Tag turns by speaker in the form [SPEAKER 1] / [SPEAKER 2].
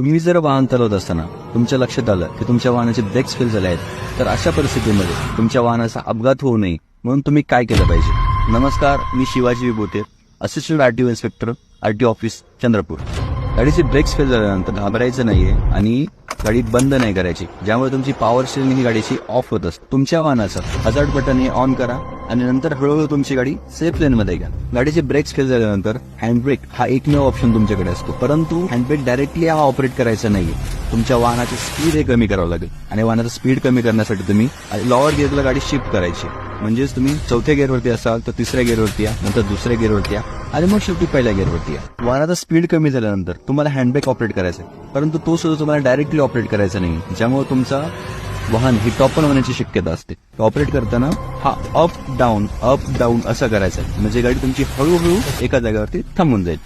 [SPEAKER 1] तुम्ही जर वाहन चालवत असताना तुमच्या लक्षात आलं की तुमच्या वाहनाचे ब्रेक्स फेल झाले आहेत, तर अशा परिस्थितीमध्ये तुमच्या वाहनाचा अपघात होऊ नये म्हणून तुम्ही काय केलं पाहिजे? नमस्कार, मी Shivaji Vibhute, assistant RTO inspector, RTO office, Chandrapur. गाडीचे ब्रेक्स फेल झाल्यानंतर घाबरायचं नाहीये आणि गाडी बंद नाही करायची, ज्यामुळे तुमची पॉवर स्टीअरिंग ही गाडीची ऑफ होत असते. तुमच्या वाहनाचं हजार्ड बटन हे ऑन करा आणि नंतर हळूहळू तुमची गाडी सेफ लेन मध्ये घ्या. गाडीचे ब्रेक्स फेल झाल्यानंतर हँडब्रेक हा एकमेव ऑप्शन तुमच्याकडे असतो, परंतु हँडब्रेक डायरेक्टली हा ऑपरेट करायचा नाहीये. तुमच्या वाहनाची स्पीड हे कमी करावं लागेल आणि वाहनाचं स्पीड कमी करण्यासाठी तुम्ही लॉवर गिअरला गाडी शिफ्ट करायची. म्हणजेच तुम्ही चौथ्या गिअरवरती असाल तर तिसऱ्या गिअरवरती या, नंतर दुसऱ्या गिअरवरती या आणि मग शेवटी पहिल्या गिअरवरती या. वाहनाचा स्पीड कमी झाल्यानंतर तुम्हाला हँडब्रेक ऑपरेट करायचा आहे, परंतु तो सुद्धा तुम्हाला डायरेक्टली ऑपरेट करायचा नाही, ज्यामुळे तुमचा वाहन ही टॉपन होण्याची शक्यता असते. ऑपरेट करताना हा अप डाऊन असं करायचं आहे, म्हणजे गाडी तुमची हळूहळू एका जागेवरती थांबून जाईल.